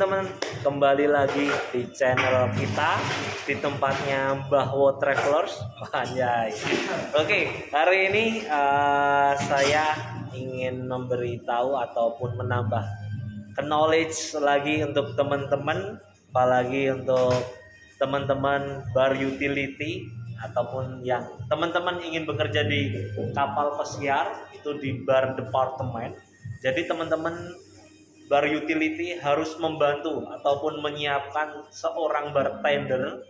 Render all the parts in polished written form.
teman-teman, kembali lagi di channel kita di tempatnya Bahwo Travelers. Anjay. Oke, hari ini saya ingin memberitahu ataupun menambah knowledge lagi untuk teman-teman, apalagi untuk teman-teman bar utility ataupun yang teman-teman ingin bekerja di kapal pesiar itu di bar departemen. Jadi teman-teman bar utility harus membantu ataupun menyiapkan seorang bartender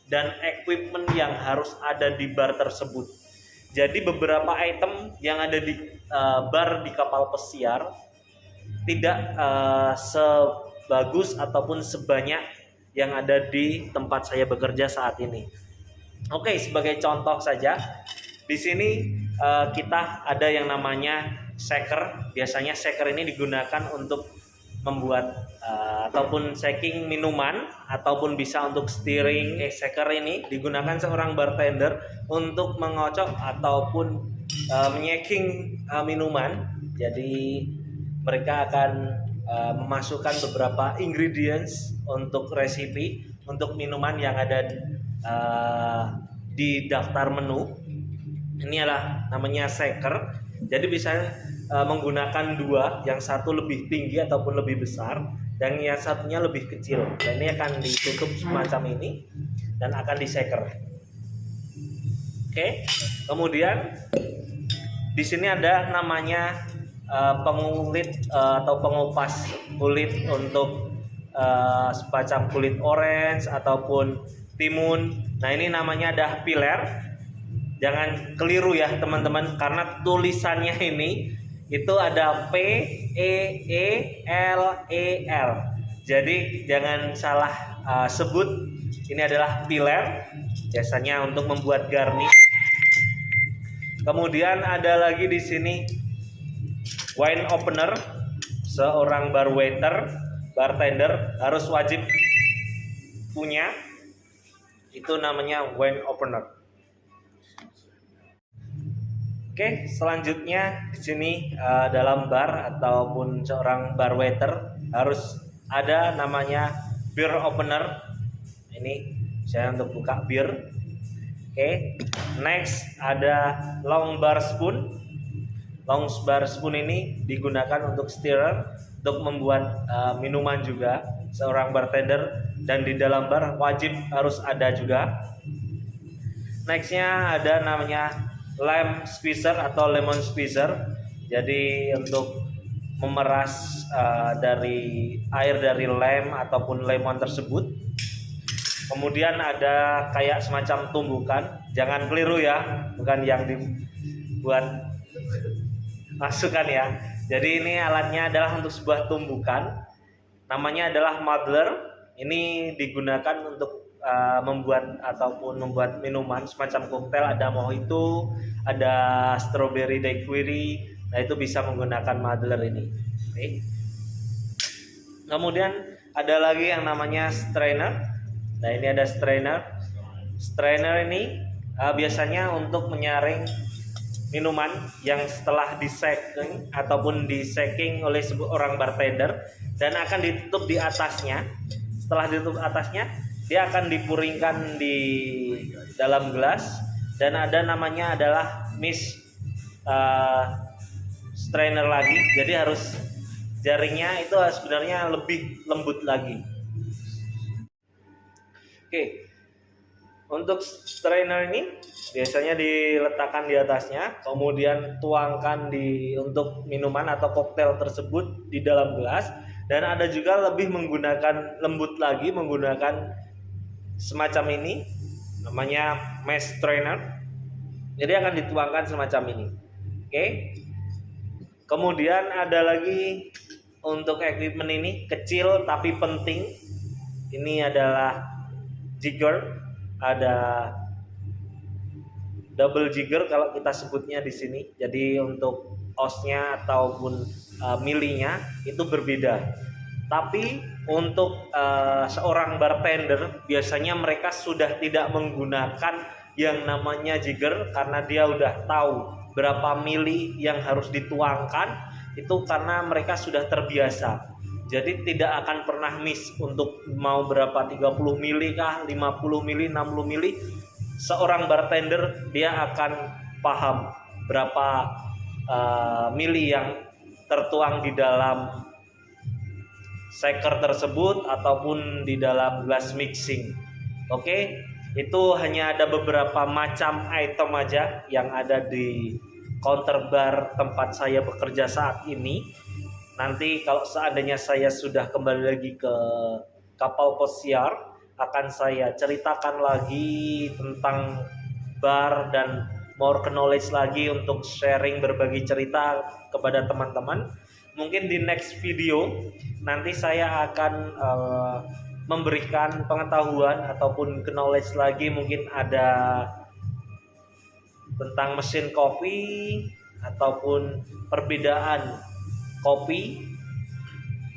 dan equipment yang harus ada di bar tersebut. Jadi beberapa item yang ada di bar di kapal pesiar tidak sebagus ataupun sebanyak yang ada di tempat saya bekerja saat ini. Oke, sebagai contoh saja, di sini kita ada yang namanya shaker. Biasanya shaker ini digunakan untuk membuat ataupun shaking minuman ataupun bisa untuk steering. Shaker ini digunakan seorang bartender untuk mengocok ataupun menyaking minuman. Jadi mereka akan memasukkan beberapa ingredients untuk resipi untuk minuman yang ada di daftar menu. Ini adalah namanya shaker. Jadi bisa menggunakan dua, yang satu lebih tinggi ataupun lebih besar dan yang satunya lebih kecil. Dan ini akan ditutup semacam ini dan akan di shaker. Oke. Kemudian di sini ada namanya pengulit atau pengupas kulit untuk semacam kulit orange ataupun timun. Nah, ini namanya ada pilar. Jangan keliru ya teman-teman, karena tulisannya ini itu ada P E E L E L. Jadi jangan salah sebut. Ini adalah pilar, biasanya untuk membuat garnish. Kemudian ada lagi di sini wine opener. Seorang bartender harus wajib punya. Itu namanya wine opener. Oke, selanjutnya di sini dalam bar ataupun seorang bar waiter harus ada namanya beer opener. Ini saya untuk buka bir. Oke, next ada long bar spoon. Long bar spoon ini digunakan untuk stirrer, untuk membuat minuman juga. Seorang bartender dan di dalam bar wajib harus ada juga. Nextnya ada namanya lime squeezer atau lemon squeezer. Jadi untuk memeras dari air dari lime ataupun lemon tersebut. Kemudian ada kayak semacam tumbukan, jangan keliru ya, bukan yang dibuat masukkan ya. Jadi ini alatnya adalah untuk sebuah tumbukan, namanya adalah muddler. Ini digunakan untuk membuat minuman semacam koktail. Ada mojito, ada strawberry daiquiri. Nah, itu bisa menggunakan muddler ini. Oke. Kemudian ada lagi yang namanya strainer. Nah, ini ada strainer. Strainer ini biasanya untuk menyaring minuman yang setelah di-shaking ataupun di-shaking oleh seorang bartender dan akan ditutup di atasnya. Setelah ditutup atasnya, dia akan dipuringkan di dalam gelas dan ada namanya adalah mist strainer lagi. Jadi harus jaringnya itu sebenarnya lebih lembut lagi. Oke. Untuk strainer ini biasanya diletakkan di atasnya, kemudian tuangkan untuk minuman atau koktail tersebut di dalam gelas. Dan ada juga lebih menggunakan lembut lagi, menggunakan semacam ini, namanya mash strainer. Jadi akan dituangkan semacam ini. Oke. Kemudian ada lagi untuk equipment ini kecil tapi penting. Ini adalah jigger, ada double jigger kalau kita sebutnya di sini. Jadi untuk osnya ataupun milinya itu berbeda. Tapi untuk seorang bartender biasanya mereka sudah tidak menggunakan yang namanya jigger karena dia udah tahu berapa mili yang harus dituangkan. Itu karena mereka sudah terbiasa. Jadi tidak akan pernah miss untuk mau berapa 30 mili kah, 50 mili, 60 mili. Seorang bartender dia akan paham berapa mili yang tertuang di dalam shaker tersebut ataupun di dalam glass mixing. Oke, itu hanya ada beberapa macam item aja yang ada di counter bar tempat saya bekerja saat ini. Nanti kalau seandainya saya sudah kembali lagi ke kapal pesiar, akan saya ceritakan lagi tentang bar dan more knowledge lagi untuk sharing berbagi cerita kepada teman-teman. Mungkin di next video nanti saya akan memberikan pengetahuan ataupun knowledge lagi, mungkin ada tentang mesin kopi ataupun perbedaan kopi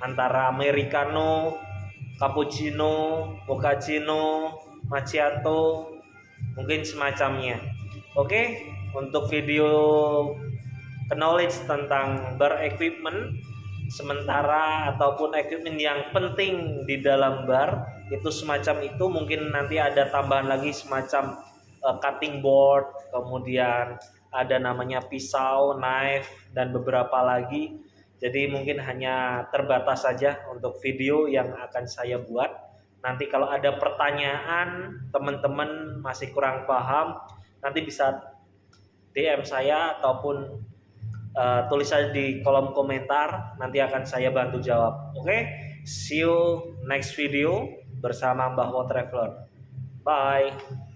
antara americano, cappuccino, mochaccino, macchiato, mungkin semacamnya. Oke, untuk video knowledge tentang bar equipment sementara ataupun equipment yang penting di dalam bar itu semacam itu, mungkin nanti ada tambahan lagi semacam cutting board, kemudian ada namanya pisau, knife, dan beberapa lagi. Jadi mungkin hanya terbatas saja untuk video yang akan saya buat. Nanti kalau ada pertanyaan, teman-teman masih kurang paham, nanti bisa DM saya ataupun tulis saja di kolom komentar, nanti akan saya bantu jawab. Oke, see you next video bersama Mbah Wo Traveler. Bye.